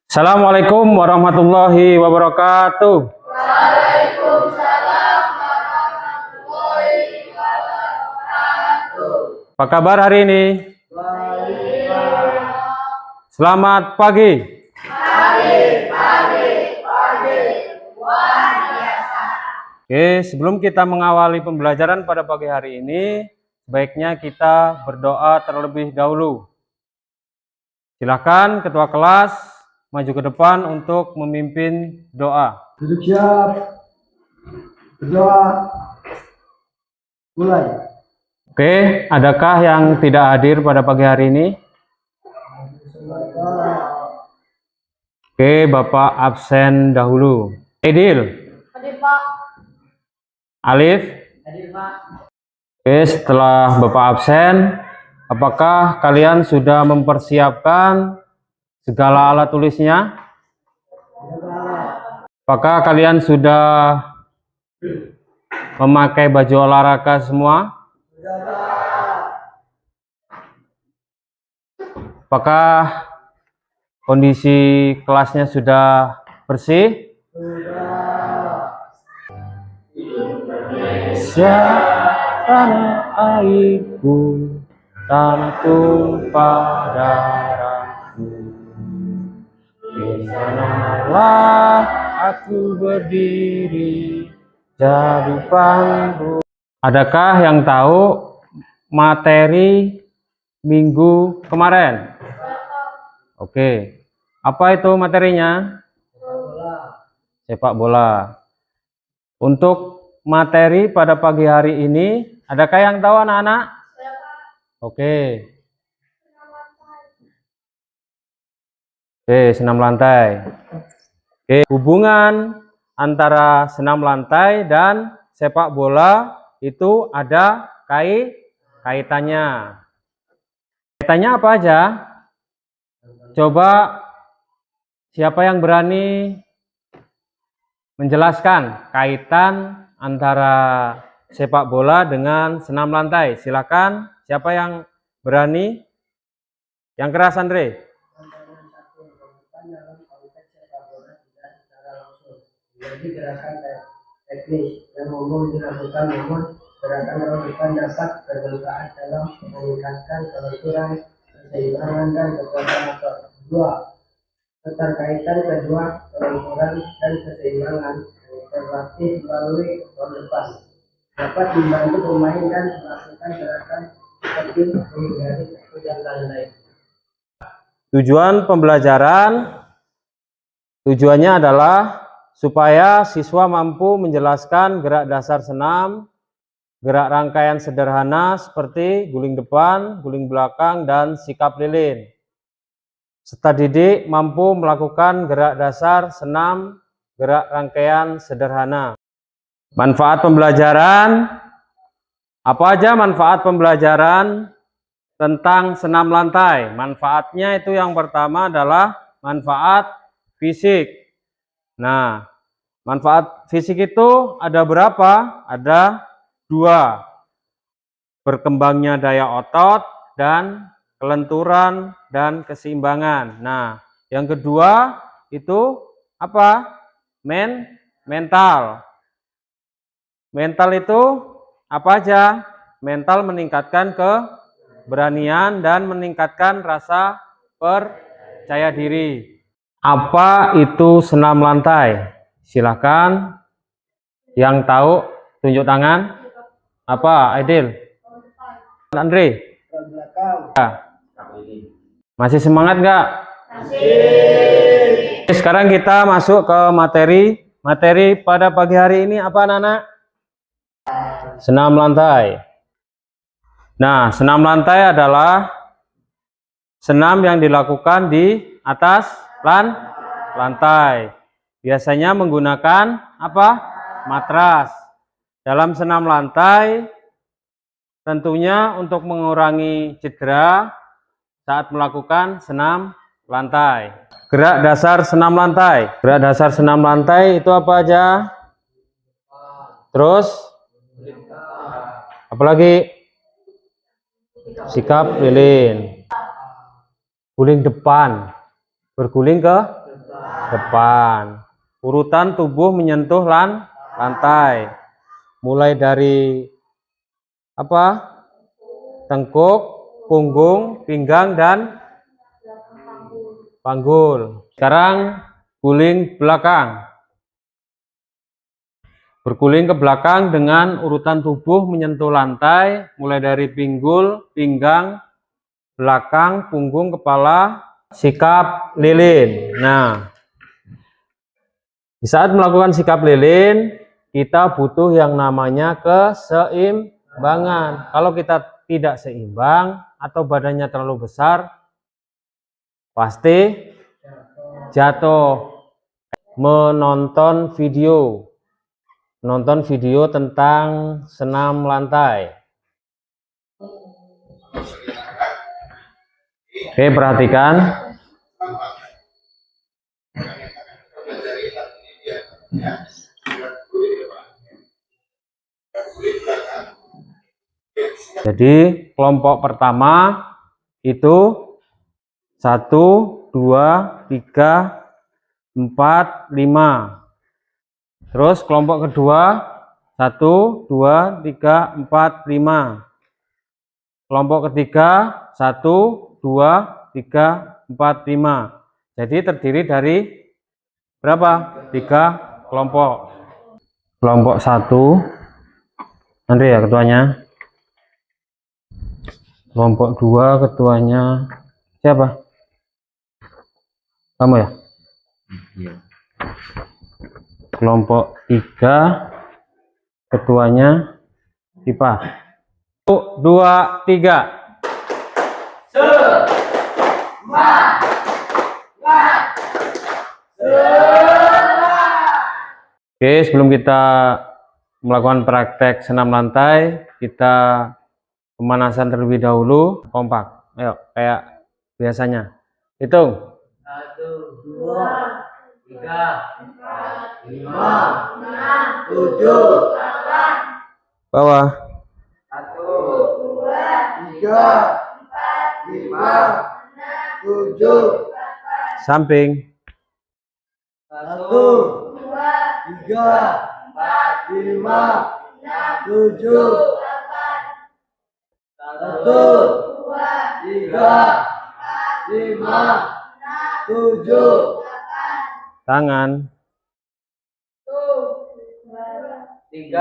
Assalamualaikum warahmatullahi wabarakatuh. Waalaikumsalam warahmatullahi wabarakatuh. Apa kabar hari ini? Baik. Selamat pagi. Pagi. Luar biasa. Oke, sebelum kita mengawali pembelajaran pada pagi hari ini, sebaiknya kita berdoa terlebih dahulu. Silakan ketua kelas maju ke depan untuk memimpin doa. Duduk siap. Berdoa. Mulai. Oke, adakah yang tidak hadir pada pagi hari ini? Oke, Bapak absen dahulu. Edil. Hadir Pak. Alif. Hadir Pak. Oke, setelah Bapak absen, apakah kalian sudah mempersiapkan segala alat tulisnya? Apakah kalian sudah memakai baju olahraga semua? Apakah kondisi kelasnya sudah bersih? Tanah airku, tanah tumpah darahku, di sanalah aku berdiri jadi pandu. Adakah yang tahu materi minggu kemarin? Oke, apa itu materinya? Sepak bola. Untuk materi pada pagi hari ini, adakah yang tahu anak-anak? Oke. Oke, senam lantai. Oke, hubungan antara senam lantai dan sepak bola itu ada kaitannya. Kaitannya apa aja? Coba siapa yang berani menjelaskan kaitan antara sepak bola dengan senam lantai? Silakan, siapa yang berani? Yang keras, Andre. Jadi gerakan teknis yang umum dilakukan, namun gerakan rebutan dapat bermanfaat dalam meningkatkan kelenturan, keseimbangan dan kekuatan otot. 2. Keterkaitan kedua kelenturan dan keseimbangan terlatih melalui ekor depan dapat membantu pemain dan melakukan gerakan seperti menghindari dan lain-lain. Tujuan pembelajaran tujuannya adalah supaya siswa mampu menjelaskan gerak dasar senam, gerak rangkaian sederhana seperti guling depan, guling belakang, dan sikap lilin. Serta didik mampu melakukan gerak dasar senam, gerak rangkaian sederhana. Manfaat pembelajaran, apa aja manfaat pembelajaran tentang senam lantai? Manfaatnya itu yang pertama adalah manfaat fisik. Nah, manfaat fisik itu ada berapa? Ada 2. Berkembangnya daya otot dan kelenturan dan keseimbangan. Nah, yang kedua itu apa? Mental. Mental itu apa aja? Mental meningkatkan keberanian dan meningkatkan rasa percaya diri. Apa itu senam lantai? Silahkan yang tahu tunjuk tangan. Apa, Aidil? Andre? Masih semangat nggak? Masih. Sekarang kita masuk ke materi. Materi pada pagi hari ini apa, anak-anak? Senam lantai. Nah, senam lantai adalah senam yang dilakukan di atas lantai. Biasanya menggunakan apa? Matras. Dalam senam lantai, tentunya untuk mengurangi cedera saat melakukan senam lantai. Gerak dasar senam lantai. Gerak dasar senam lantai itu apa aja? Terus? Apalagi? Sikap lilin. Guling depan. Berguling ke depan. Urutan tubuh menyentuh lantai. Mulai dari apa? Tengkuk, punggung, pinggang, dan panggul. Sekarang guling belakang. Berguling ke belakang dengan urutan tubuh menyentuh lantai, mulai dari pinggul, pinggang, belakang, punggung, kepala, sikap lilin. Nah, di saat melakukan sikap lilin, kita butuh yang namanya keseimbangan. Kalau kita tidak seimbang atau badannya terlalu besar, pasti jatuh. Menonton video tentang senam lantai. Oke, perhatikan. Jadi kelompok pertama itu 1, 2, 3, 4, 5. Terus kelompok kedua 1, 2, 3, 4, 5. Kelompok ketiga 1, 2, 3, 4, 5. Jadi terdiri dari berapa? 3 kelompok. Kelompok 1 nanti ya ketuanya. Kelompok 2 ketuanya siapa? Kamu ya? Kelompok 3 ketuanya Dipa. 1, 2, 3. Oke, sebelum kita melakukan praktek senam lantai, kita pemanasan terlebih dahulu. Kompak, ayo kayak biasanya. Hitung. 1, 2, 3, 4, 5, 6, 7. Bawah. 1, 2, 3, 4, 5, 7. Samping. 1, 3, 4, 5, 7. 1, 3, 5, 7. Tangan. 3,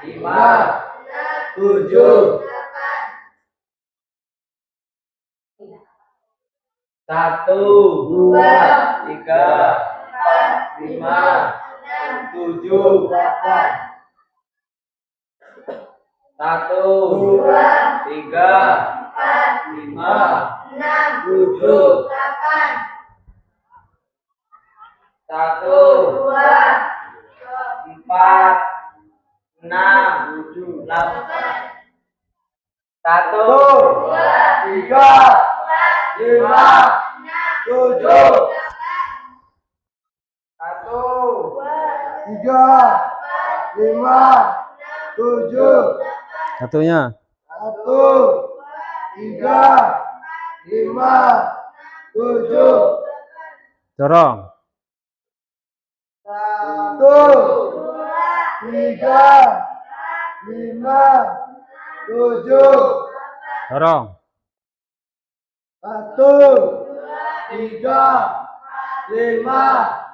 5, 7. 1, 2, 3, 4, 5, 7. 1, 2, 3, 4, 5, 7. 1, 2, 4, 6, 7, 8. 1, 2, 3, 5, 7. 1, 3, 5, 7. Satunya. 1, 3, 5, 7. Dorong. 1, 3, 5, 7. Dorong. 1, 3, 5,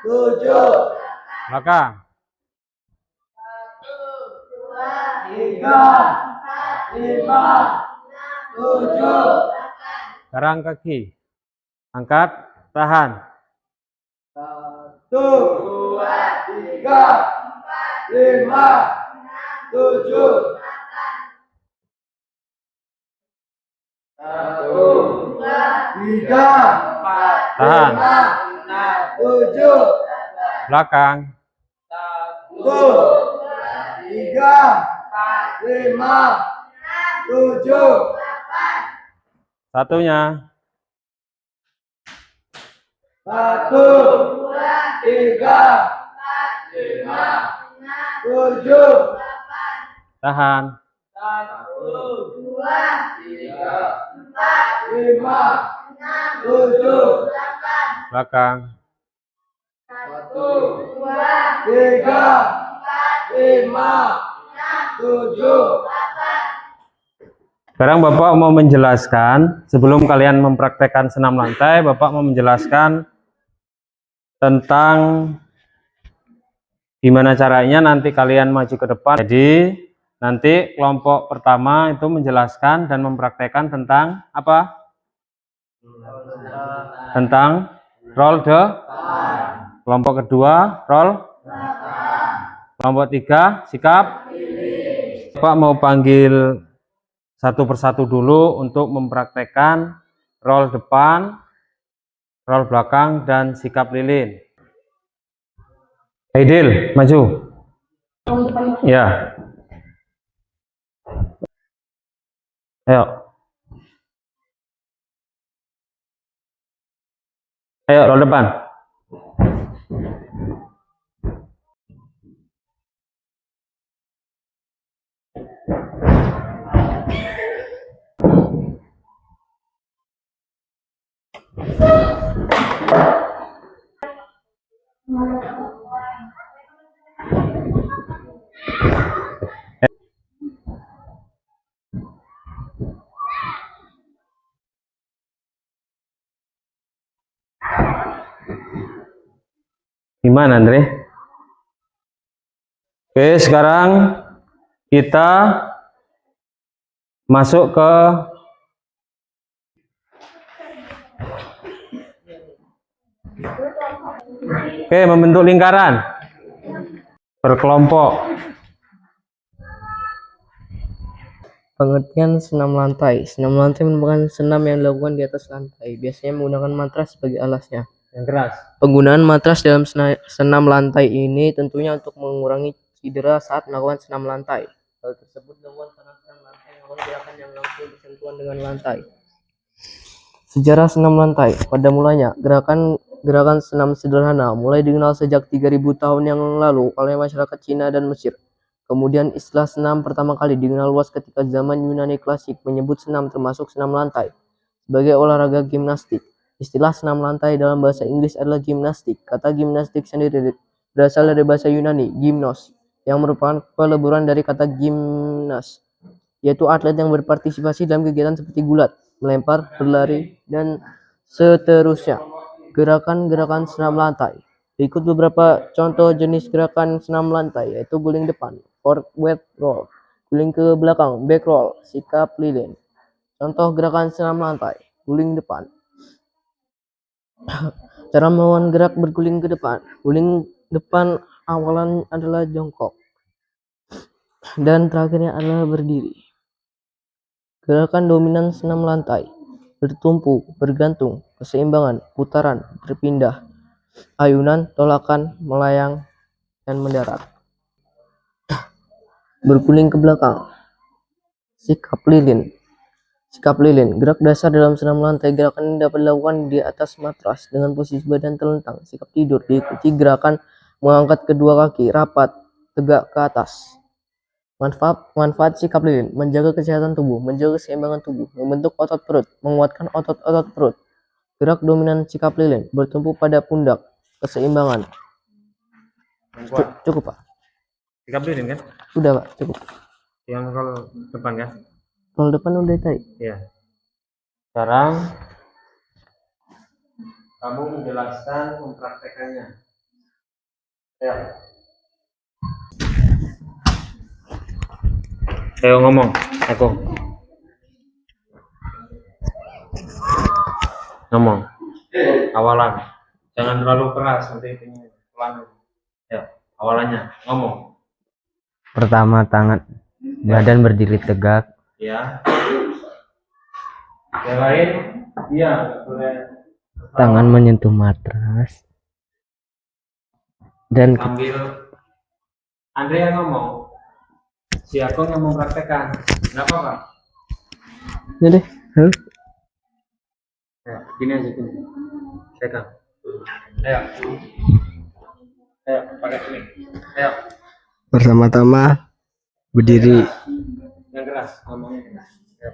7. Belakang. 3, 5, 7. Sekarang kaki. Angkat, tahan. 1, 2, 3, 5, 7. 1, 2, 3, 4, Tahan. 5, 7. Belakang. 1, 3, 5, 7. Satunya. 1, 3, 5, 7. Tahan. 1, 2, 3, 4, 5, 7. belakang. 1, 2, 3, 4, 5, 7. Sekarang Bapak mau menjelaskan, sebelum kalian mempraktekkan senam lantai, Bapak mau menjelaskan tentang gimana caranya nanti kalian maju ke depan. Jadi nanti kelompok pertama itu menjelaskan dan mempraktekkan tentang apa? Tentang roll the. Kelompok kedua roll. Kelompok tiga sikap. Bapak mau panggil satu persatu dulu untuk mempraktekkan roll depan, roll belakang, dan sikap lilin. Aidil, maju. Ya. Ayo. Ayo, roll depan. Gimana, Andre? Oke, sekarang kita masuk ke membentuk lingkaran berkelompok. Pengertian senam lantai. Senam lantai merupakan senam yang dilakukan di atas lantai, biasanya menggunakan matras sebagai alasnya. Yang keras. Penggunaan matras dalam senam lantai ini tentunya untuk mengurangi cedera saat melakukan senam lantai. Hal tersebut dilakukan karena senam lantai melakukan gerakan yang langsung bersentuhan dengan lantai. Sejarah senam lantai. Pada mulanya, gerakan senam sederhana mulai dikenal sejak 3000 tahun yang lalu oleh masyarakat Cina dan Mesir. Kemudian istilah senam pertama kali dikenal luas ketika zaman Yunani klasik menyebut senam termasuk senam lantai sebagai olahraga gimnastik. Istilah senam lantai dalam bahasa Inggris adalah gimnastik. Kata gimnastik sendiri berasal dari bahasa Yunani, gymnos, yang merupakan peleburan dari kata gimnas, yaitu atlet yang berpartisipasi dalam kegiatan seperti gulat, melempar, berlari, dan seterusnya. Gerakan-gerakan senam lantai. Berikut beberapa contoh jenis gerakan senam lantai, yaitu guling depan, forward roll, guling ke belakang, back roll, sikap lilin. Contoh gerakan senam lantai, guling depan. Cara melakukan gerak berguling ke depan. Guling depan awalan adalah jongkok dan terakhirnya adalah berdiri. Gerakan dominan senam lantai. Bertumpu, bergantung, keseimbangan, putaran, berpindah, ayunan, tolakan, melayang, dan mendarat. Berguling ke belakang. Sikap lilin. Sikap lilin, gerak dasar dalam senam lantai. Gerakan ini dapat dilakukan di atas matras dengan posisi badan terlentang. Sikap tidur diikuti gerakan mengangkat kedua kaki rapat, tegak ke atas. Manfaat sikap lilin, menjaga kesehatan tubuh, menjaga keseimbangan tubuh, membentuk otot perut, menguatkan otot-otot perut. Gerak dominan sikap lilin, bertumpu pada pundak, keseimbangan. Cukup, Pak. Sikap lilin kan? Sudah, Pak, cukup. Yang roll depan kan? Roll depan udah tadi. Iya. Sekarang kamu menjelaskan mempraktekannya. Ya. Ayo ngomong, aku. Ngomong. Awalan. Jangan terlalu keras nanti ini pelan. Ya, awalannya ngomong. Pertama, badan berdiri tegak. Ya. Yang lain, iya, boleh. Tangan menyentuh matras. Dan Ambil Andre yang ngomong, si Agung yang mempraktekkan, nggak apa-apa. Ya deh. Ya, gini aja gini. Pegang. Ayo. Ayo, pakai ini. Ayo. pertama-tama berdiri. Yang keras ngomongnya. Ayo.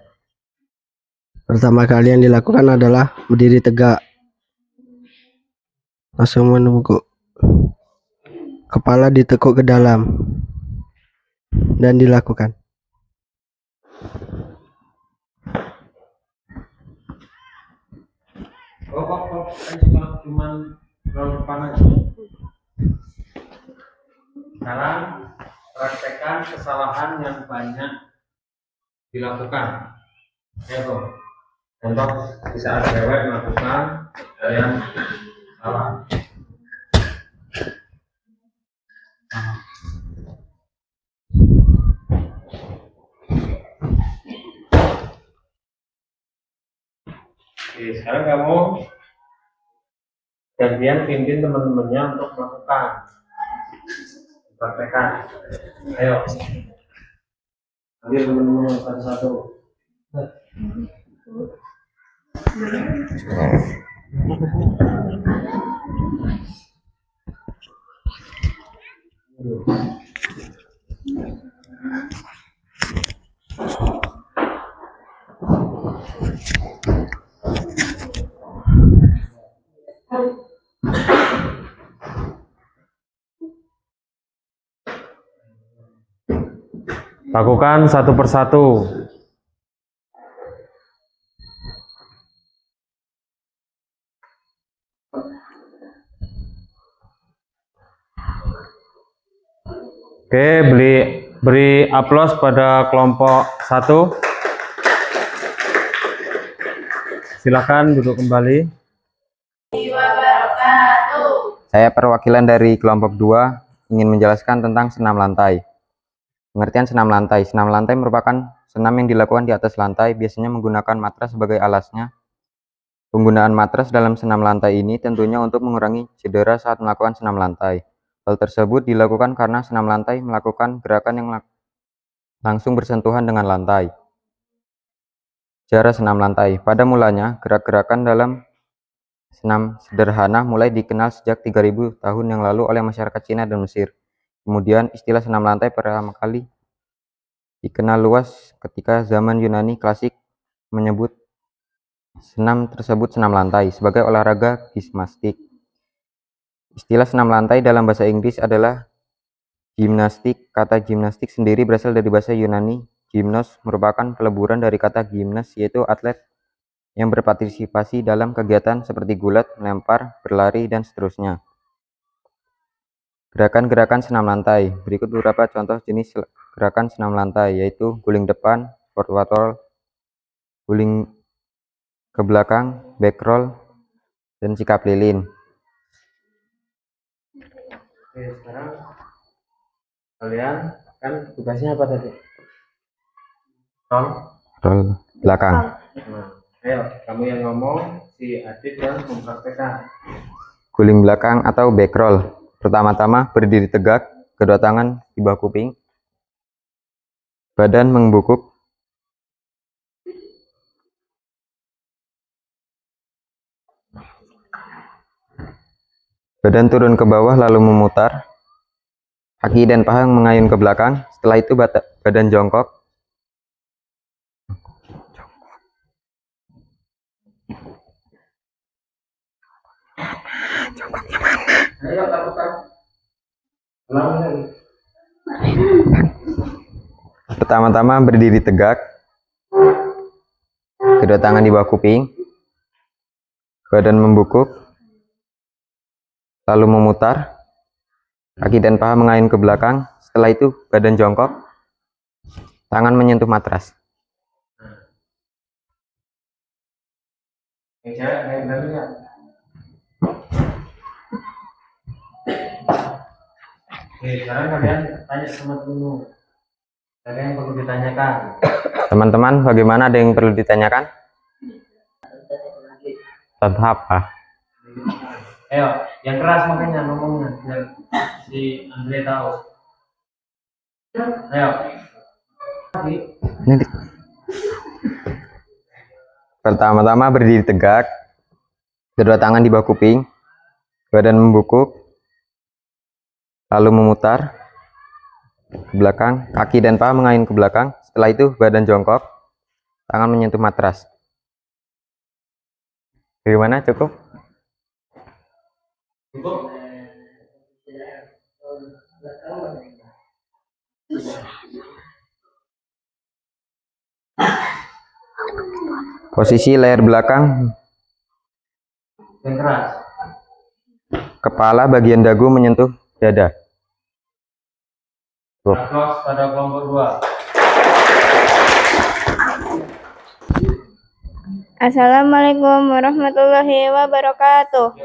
Pertama kali yang dilakukan adalah berdiri tegak. langsung membungkuk. Kepala ditekuk ke dalam dan dilakukan. Cuman roll depan aja. Sekarang praktekkan kesalahan yang banyak dilakukan. Ayo, contoh di saat cewek melakukan yang salah. Oke, sekarang kamu gantian pimpin teman-temannya untuk melakukan praktekan. Ayo, ambil teman-teman satu-satu. Lakukan satu persatu. Oke, beri aplaus pada kelompok 1. Silakan duduk kembali. Saya perwakilan dari kelompok 2 ingin menjelaskan tentang senam lantai. Pengertian senam lantai. Senam lantai merupakan senam yang dilakukan di atas lantai, biasanya menggunakan matras sebagai alasnya. Penggunaan matras dalam senam lantai ini tentunya untuk mengurangi cedera saat melakukan senam lantai. Hal tersebut dilakukan karena senam lantai melakukan gerakan yang langsung bersentuhan dengan lantai. Cara senam lantai. Pada mulanya, gerak-gerakan dalam senam sederhana mulai dikenal sejak 3000 tahun yang lalu oleh masyarakat Cina dan Mesir. Kemudian istilah senam lantai pertama kali dikenal luas ketika zaman Yunani klasik menyebut senam tersebut senam lantai sebagai olahraga gimnastik. Istilah senam lantai dalam bahasa Inggris adalah gimnastik. Kata gimnastik sendiri berasal dari bahasa Yunani. Gymnos merupakan peleburan dari kata gimnas, yaitu atlet yang berpartisipasi dalam kegiatan seperti gulat, melempar, berlari, dan seterusnya. Gerakan-gerakan senam lantai. Berikut beberapa contoh jenis gerakan senam lantai, yaitu guling depan, forward roll, guling ke belakang, back roll, dan sikap lilin. Oke, sekarang kalian kan tugasnya apa tadi? Roll belakang. Nah, ayo, kamu yang ngomong, si Adit yang mempraktekkan. Guling belakang atau back roll. Pertama-tama berdiri tegak, kedua tangan di bawah kuping, badan membungkuk, badan turun ke bawah lalu memutar, kaki dan paha mengayun ke belakang. Setelah itu badan jongkok, Ayo, lakukan. Ulang lagi. pertama-tama berdiri tegak, kedua tangan di bawah kuping, badan membungkuk, lalu memutar, kaki dan paha mengayun ke belakang. Setelah itu badan jongkok, tangan menyentuh matras. Yang cewek, yang benar ya. Oke, sekarang kalian tanya sama temenmu. Ada yang perlu ditanyakan? Teman-teman, bagaimana, ada yang perlu ditanyakan? Tentang apa? Ayo, yang keras makanya ngomongnya biar si Andre tahu. Ayo. Nanti. Pertama-tama berdiri tegak, kedua tangan di bawah kuping, badan membungkuk, lalu memutar ke belakang, kaki dan paha mengayun ke belakang. Setelah itu badan jongkok, tangan menyentuh matras. Bagaimana, cukup? Cukup? Posisi leher belakang, Yang keras. kepala bagian dagu menyentuh dada. Aplaus pada kelompok 2. Assalamualaikum warahmatullahi wabarakatuh.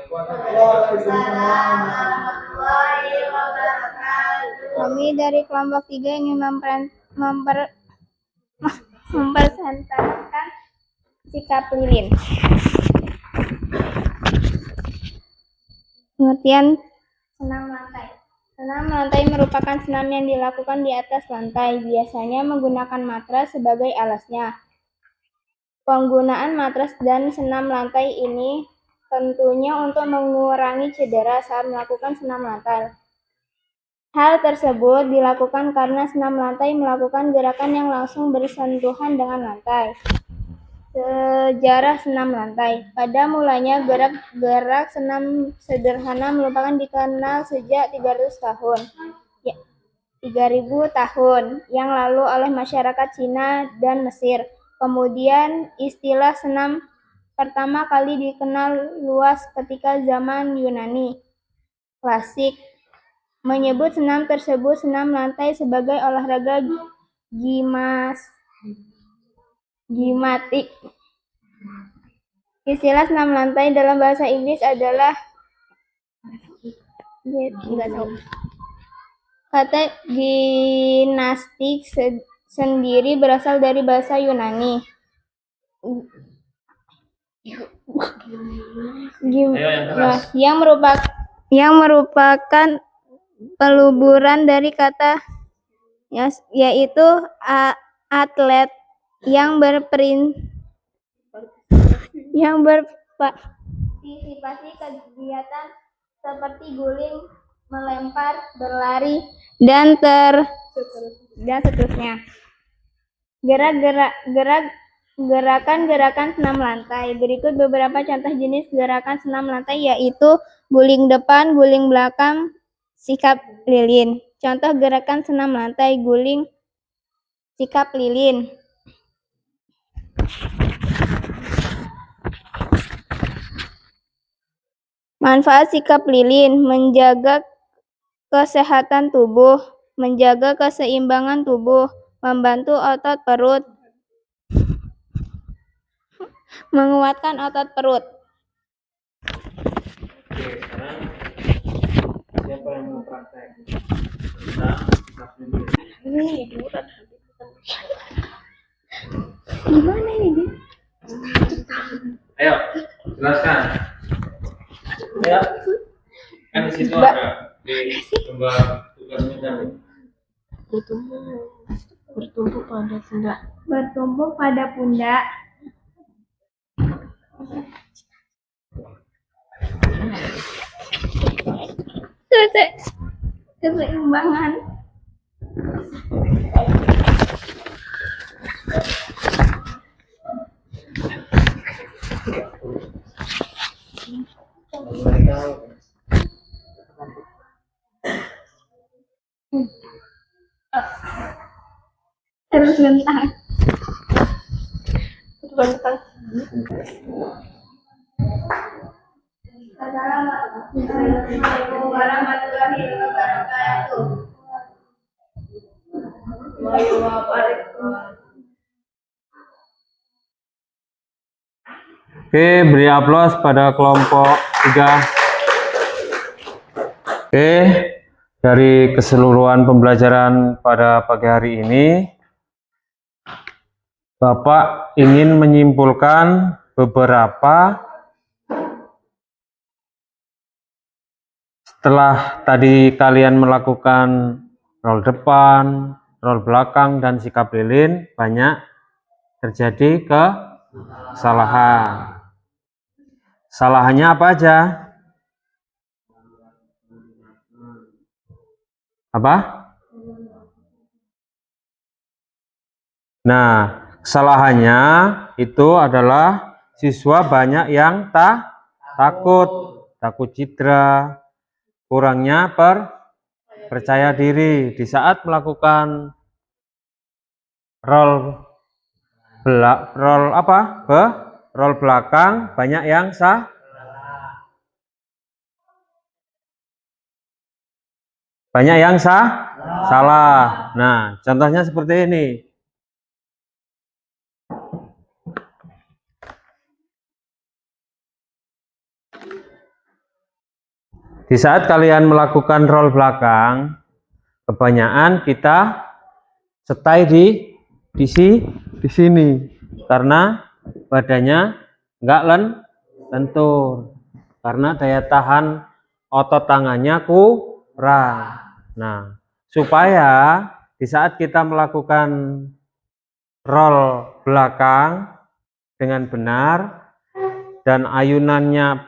Kami dari kelompok 3 ingin mempresentasikan sikap lilin. Pengertian senam lantai. Senam lantai merupakan senam yang dilakukan di atas lantai, biasanya menggunakan matras sebagai alasnya. Penggunaan matras dan senam lantai ini tentunya untuk mengurangi cedera saat melakukan senam lantai. Hal tersebut dilakukan karena senam lantai melakukan gerakan yang langsung bersentuhan dengan lantai. Sejarah senam lantai. Pada mulanya gerak senam sederhana merupakan dikenal sejak 300 tahun. 3000 tahun yang lalu oleh masyarakat Cina dan Mesir. Kemudian istilah senam pertama kali dikenal luas ketika zaman Yunani klasik. Menyebut senam tersebut senam lantai sebagai olahraga gimatik. Istilah senam lantai dalam bahasa Inggris adalah kata ginastik sendiri berasal dari bahasa Yunani. Yang merupakan peluburan dari kata yaitu atlet yang berpartisipasi kegiatan seperti guling, melempar, berlari, dan seterusnya. Gerakan-gerakan senam lantai. Berikut beberapa contoh jenis gerakan senam lantai yaitu guling depan, guling belakang, sikap lilin. Contoh gerakan senam lantai guling sikap lilin. Manfaat sikap lilin: menjaga kesehatan tubuh, menjaga keseimbangan tubuh, membantu otot perut, menguatkan otot perut. Siapa yang mau praktek? Gimana ini? Ayo, jelaskan. Ya, kan di situ ada di gambar tugasnya tadi. Bertumpuk pada pundak. Keseimbangan. Terus bentang. Assalamualaikum warahmatullahi wabarakatuh. Oke, beri aplaus pada kelompok 3. Oke, dari keseluruhan pembelajaran pada pagi hari ini, Bapak ingin menyimpulkan beberapa setelah tadi kalian melakukan roll depan, roll belakang, dan sikap lilin, banyak terjadi kesalahan. Kesalahannya apa aja? Apa? Nah, kesalahannya itu adalah siswa banyak yang takut cedera, kurangnya percaya diri. Di saat melakukan roll belakang banyak yang salah. Nah, contohnya seperti ini. Di saat kalian melakukan roll belakang, kebanyakan kita stay di sini karena badannya enggak lentur, karena daya tahan otot tangannya kurang. Nah, supaya di saat kita melakukan roll belakang dengan benar dan ayunannya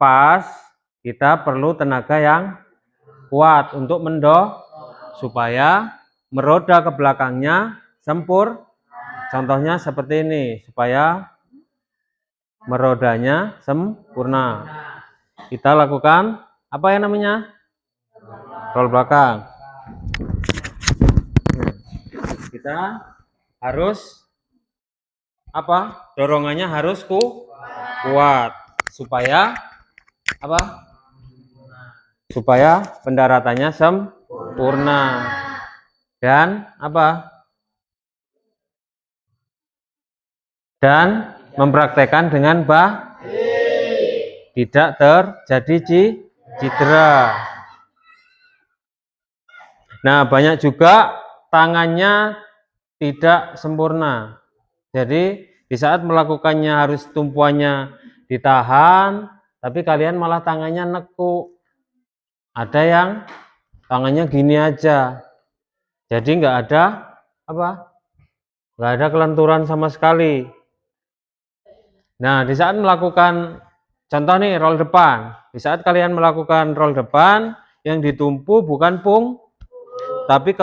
pas, kita perlu tenaga yang kuat untuk supaya meroda ke belakangnya contohnya seperti ini, supaya merodanya sempurna. Kita lakukan apa yang namanya roll belakang. Kita harus dorongannya harus kuat supaya supaya pendaratannya sempurna dan dan mempraktekkan dengan tidak terjadi cedera. Nah, banyak juga tangannya tidak sempurna. Jadi di saat melakukannya harus tumpuannya ditahan, tapi kalian malah tangannya nekuk. Ada yang tangannya gini aja, jadi nggak ada kelenturan sama sekali. Nah, di saat melakukan contoh nih roll depan, di saat kalian melakukan roll depan, yang ditumpu bukan tapi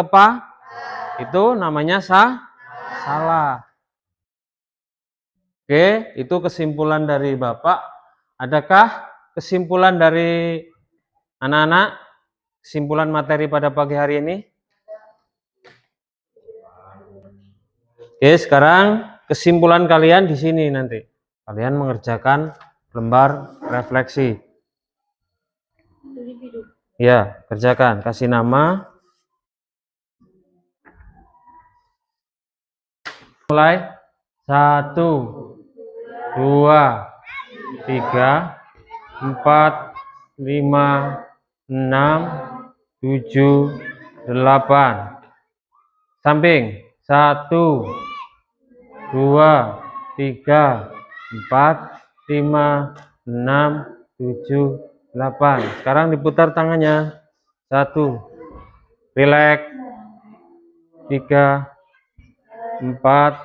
itu namanya salah. Oke, itu kesimpulan dari Bapak. Adakah kesimpulan dari anak-anak? Kesimpulan materi pada pagi hari ini? Oke, sekarang kesimpulan kalian di sini nanti. Kalian mengerjakan lembar refleksi. Ya, kerjakan. Kasih nama. Mulai. 1, 2, 3, 4, 5, 6, 7, 8. Samping. 1, 2, 3, 4, 5, 6, 7, 8. Sekarang diputar tangannya. 1, rileks. 3, 4,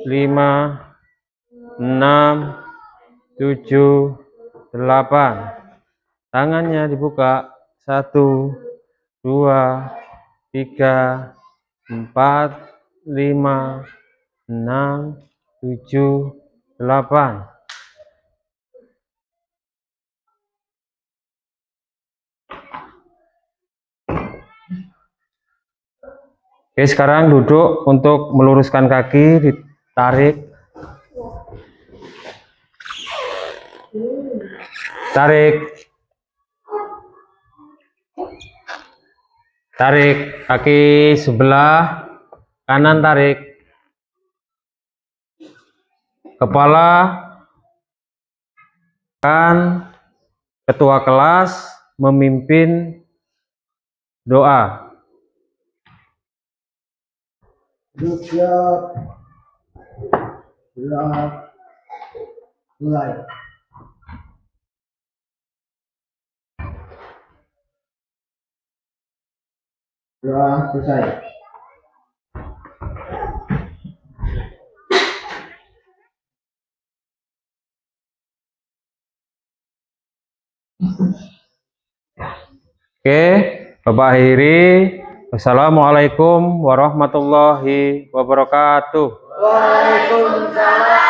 5, 6, 7, 8. Tangannya dibuka. 1, 2, 3, 4, 5, 6, 7, 8. Oke, sekarang duduk untuk meluruskan kaki, ditarik. Tarik. Tarik kaki sebelah kanan, tarik. Kepala kan ketua kelas memimpin doa. Siap. Mulai. Doa selesai. Oke, Bapak akhiri. Wassalamualaikum warahmatullahi wabarakatuh. Waalaikumsalam.